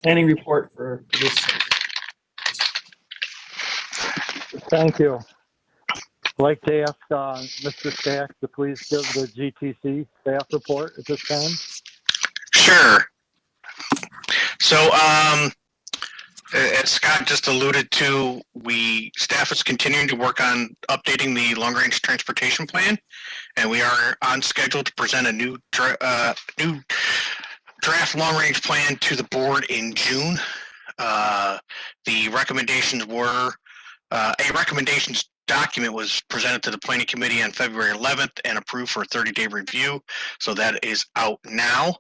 Any report for this? Thank you. I'd like to ask Mr. Stack to please give the GTC staff report at this time. Sure. So, as Scott just alluded to, staff is continuing to work on updating the long-range transportation plan, and we are on schedule to present a new draft long-range plan to the board in June. The recommendations were a recommendations document was presented to the planning committee on February 11th and approved for a 30-day review. So that is out now.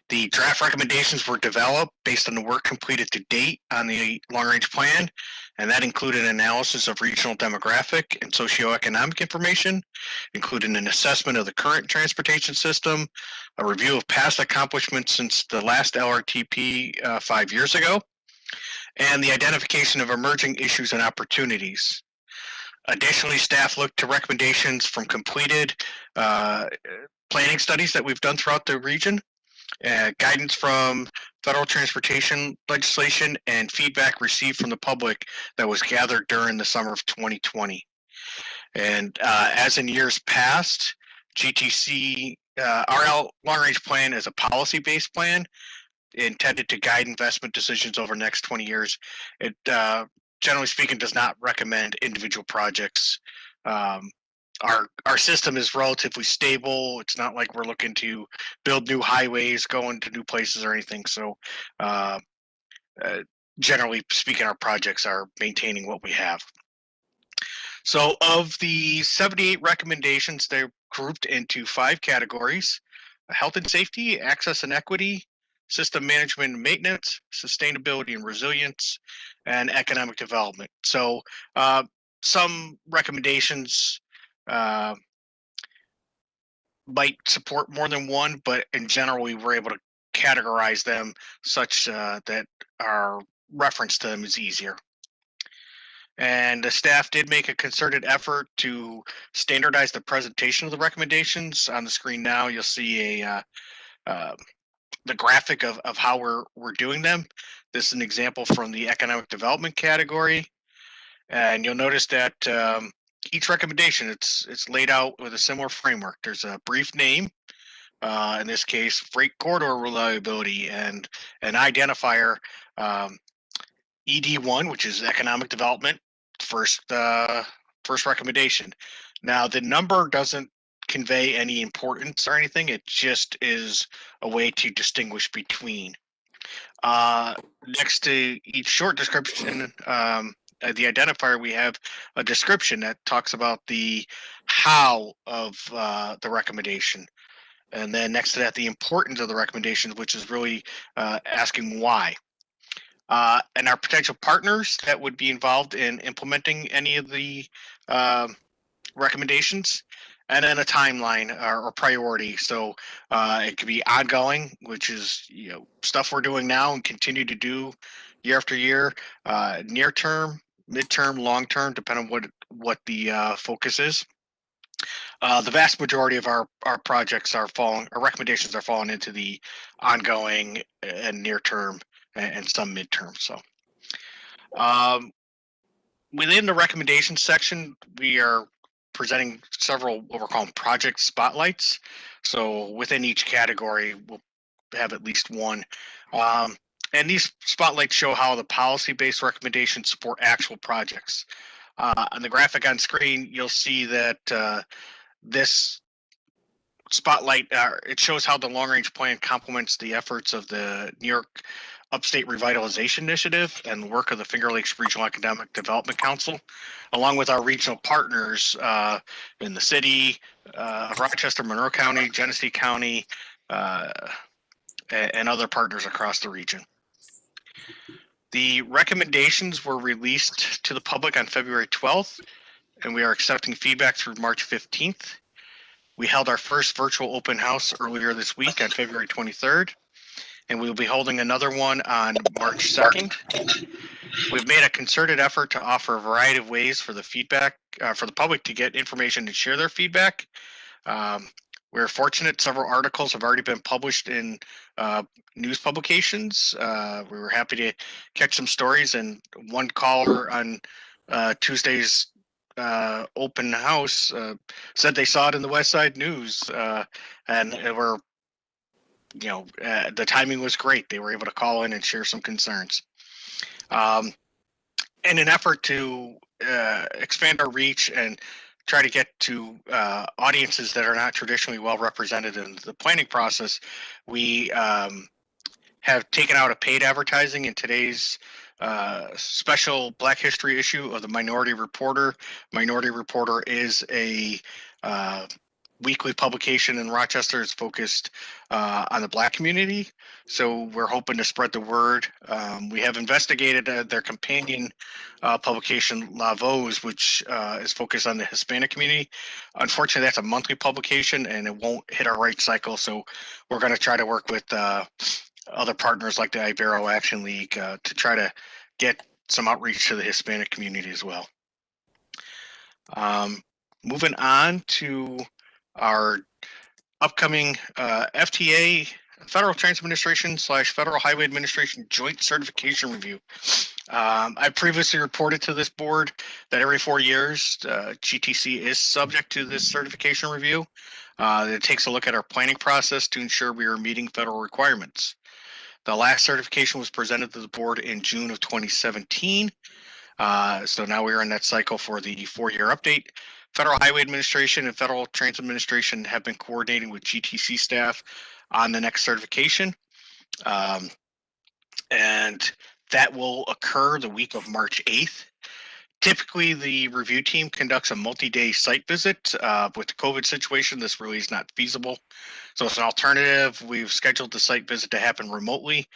The draft recommendations were developed based on the work completed to date on the long-range plan, and that included analysis of regional demographic and socioeconomic information, including an assessment of the current transportation system, a review of past accomplishments since the last LRTP 5 years ago, and the identification of emerging issues and opportunities. Additionally, staff looked to recommendations from completed planning studies that we've done throughout the region, guidance from federal transportation legislation, and feedback received from the public that was gathered during the summer of 2020. And as in years past, GTC, our long-range plan is a policy-based plan intended to guide investment decisions over the next 20 years. It, generally speaking, does not recommend individual projects. Our system is relatively stable. It's not like we're looking to build new highways, go into new places or anything. So generally speaking, our projects are maintaining what we have. So of the 78 recommendations, they're grouped into 5 categories: health and safety, access and equity, system management and maintenance, sustainability and resilience, and economic development. So some recommendations might support more than one, but in general, we were able to categorize them such that our reference to them is easier. And the staff did make a concerted effort to standardize the presentation of the recommendations. On the screen now, you'll see the graphic of how we're doing them. This is an example from the economic development category, and you'll notice that each recommendation it's laid out with a similar framework. There's a brief name, in this case, freight corridor reliability, and an identifier, ED1, which is economic development, first recommendation. Now the number doesn't convey any importance or anything. It just is a way to distinguish between. Next to each short description, the identifier, we have a description that talks about the how of the recommendation. And then next to that, the importance of the recommendations, which is really asking why. And our potential partners that would be involved in implementing any of the recommendations, and then a timeline or priority. So it could be ongoing, which is stuff we're doing now and continue to do year after year, near term, midterm, long term, depending on what the focus is. The vast majority of our projects our recommendations are falling into the ongoing and near term and some midterm. So within the recommendations section, we are presenting several what we're calling project spotlights. So within each category, we'll have at least one. And these spotlights show how the policy-based recommendations support actual projects. On the graphic on screen, you'll see that this spotlight, it shows how the long-range plan complements the efforts of the New York Upstate Revitalization Initiative and the work of the Finger Lakes Regional Economic Development Council, along with our regional partners in the city of Rochester, Monroe County, Genesee County, and other partners across the region. The recommendations were released to the public on February 12th, and we are accepting feedback through March 15th. We held our first virtual open house earlier this week on February 23rd, and we will be holding another one on March 2nd. We've made a concerted effort to offer a variety of ways for the feedback, for the public to get information and share their feedback. we're fortunate several articles have already been published in news publications. We were happy to catch some stories, and one caller on Tuesday's open house said they saw it in the West Side News, and we're, the timing was great. They were able to call in and share some concerns. In an effort to expand our reach and try to get to audiences that are not traditionally well represented in the planning process, we have taken out a paid advertising in today's special Black History issue of the Minority Reporter. Minority Reporter is a weekly publication in Rochester. It's focused on the Black community, so we're hoping to spread the word. We have investigated their companion publication, La Voz, which is focused on the Hispanic community. Unfortunately, that's a monthly publication and it won't hit our right cycle, so we're going to try to work with other partners like the Ibero Action League to try to get some outreach to the Hispanic community as well. Moving on to our upcoming FTA, Federal Transit Administration / Federal Highway Administration Joint Certification Review. I previously reported to this board that every 4 years, GTC is subject to this certification review. It takes a look at our planning process to ensure we are meeting federal requirements. The last certification was presented to the board in June of 2017. So now we're in that cycle for the 4-year update. Federal Highway Administration and Federal Transit Administration have been coordinating with GTC staff on the next certification. And that will occur the week of March 8th. Typically, the review team conducts a multi-day site visit. With the COVID situation, this really is not feasible. So as an alternative, we've scheduled the site visit to happen remotely.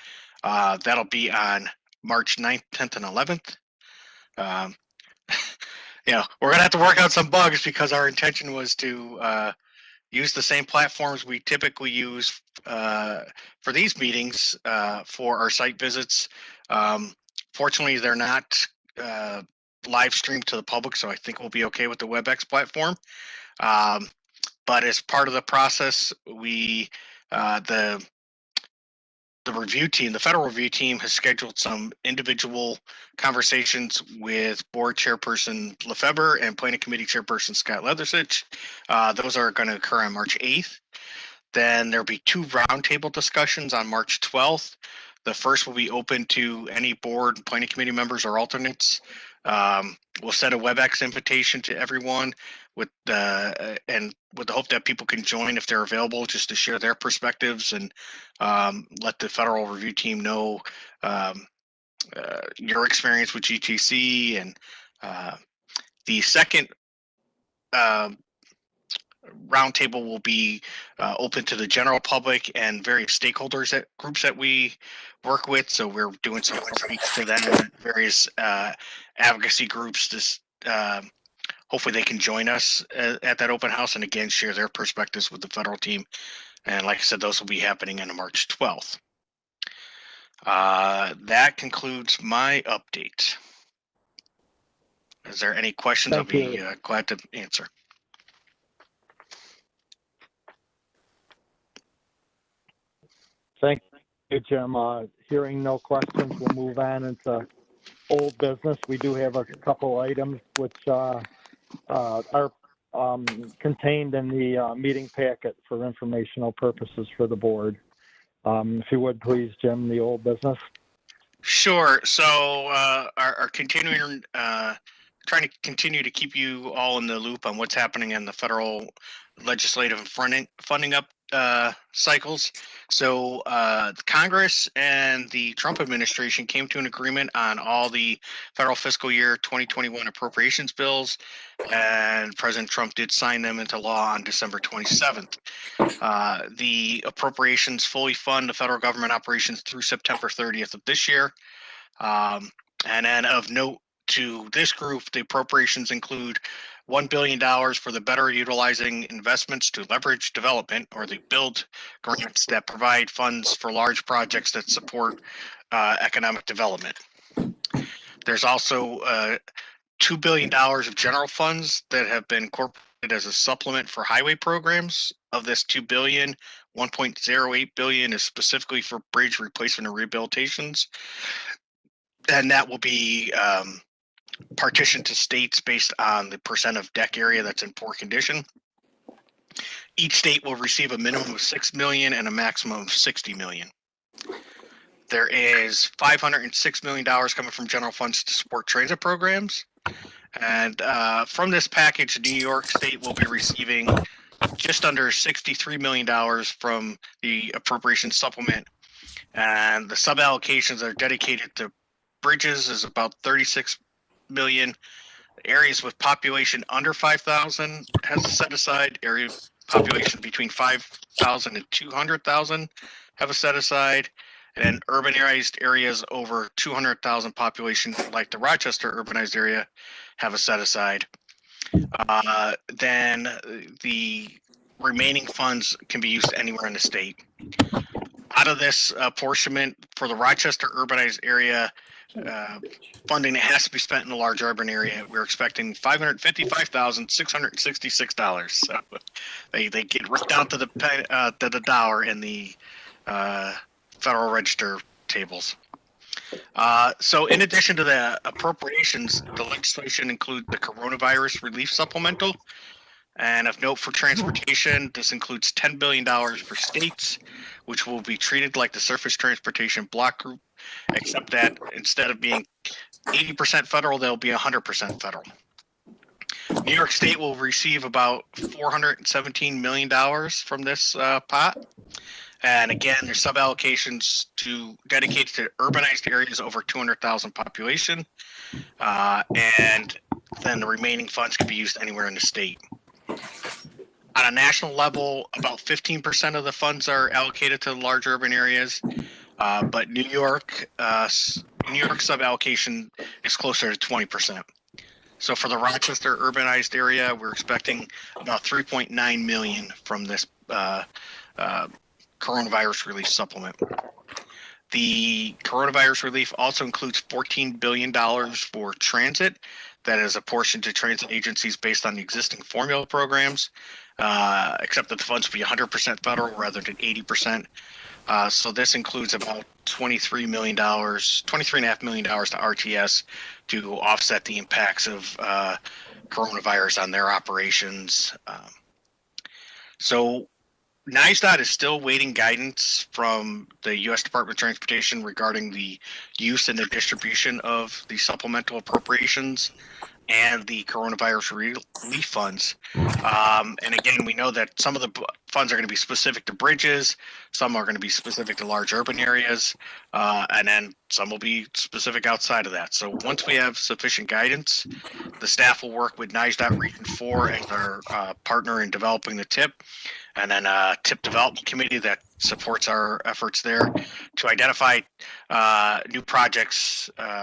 That'll be on March 9th, 10th, and 11th. We're gonna have to work out some bugs because our intention was to use the same platforms we typically use for these meetings for our site visits. Fortunately, they're not live streamed to the public, so I think we'll be okay with the WebEx platform. But as part of the process, we the review team, the federal review team, has scheduled some individual conversations with board chairperson Lefebvre and planning committee chairperson Scott Leathersich. Those are going to occur on March 8th. Then there'll be 2 roundtable discussions on March 12th. The first will be open to any board, planning committee members, or alternates. We'll set a WebEx invitation to everyone with the hope that people can join if they're available, just to share their perspectives and let the federal review team know your experience with GTC. And the second roundtable will be open to the general public and various stakeholders groups that we work with. So we're doing some outreach to them and various advocacy groups. Hopefully they can join us at that open house and again share their perspectives with the federal team. And like I said, those will be happening on March 12th. That concludes my update. Is there any questions? I'll be glad to answer. Thank you, Jim. Hearing no questions, we'll move on into old business. We do have a couple items which are contained in the meeting packet for informational purposes for the board. If you would please, Jim, the old business. Sure. So our continuing trying to continue to keep you all in the loop on what's happening in the federal legislative funding up cycles. So Congress and the Trump administration came to an agreement on all the federal fiscal year 2021 appropriations bills, and President Trump did sign them into law on December 27th. The appropriations fully fund the federal government operations through September 30th of this year. And then of note to this group, the appropriations include $1 billion for the better utilizing investments to leverage development, or the build grants that provide funds for large projects that support economic development. There's also $2 billion of general funds that have been incorporated as a supplement for highway programs of this 2 billion, 1.08 billion is specifically for bridge replacement and rehabilitations, and that will be partitioned to states based on the percent of deck area that's in poor condition. Each state will receive a minimum of $6 million and a maximum of $60 million. There is $506 million coming from general funds to support transit programs. And from this package, New York State will be receiving just under $63 million from the appropriations supplement. And the sub-allocations that are dedicated to bridges is about $36 million. Areas with population under 5,000 has a set aside. Area population between 5,000 and 200,000 have a set aside. And then urbanized areas over 200,000 population, like the Rochester urbanized area, have a set aside. Then the remaining funds can be used anywhere in the state. Out of this apportionment for the Rochester urbanized area, funding that has to be spent in the large urban area, we're expecting $555,666. So they get right down to the dollar in the Federal Register tables. So in addition to the appropriations, the legislation includes the coronavirus relief supplemental. And of note for transportation, this includes $10 billion for states, which will be treated like the Surface Transportation Block Group, except that instead of being 80% federal, they'll be 100% federal. New York State will receive about $417 million from this pot. And again, there's sub-allocations dedicated to urbanized areas over 200,000 population. And then the remaining funds can be used anywhere in the state. On a national level, about 15% of the funds are allocated to large urban areas, but New York sub-allocation is closer to 20%. So for the Rochester urbanized area, we're expecting about $3.9 million from this coronavirus relief supplement. The coronavirus relief also includes $14 billion for transit. That is apportioned to transit agencies based on the existing formula programs, except that the funds will be 100% federal rather than 80%. So this includes about $23.5 million to RTS to offset the impacts of coronavirus on their operations. So NYSDOT is still waiting guidance from the U.S. Department of Transportation regarding the use and the distribution of the supplemental appropriations and the coronavirus relief funds. And again, we know that some of the funds are going to be specific to bridges, some are going to be specific to large urban areas, and then some will be specific outside of that. So once we have sufficient guidance, the staff will work with NYSDOT Region 4 and our partner in developing the TIP, and then a TIP development committee that supports our efforts there to identify new projects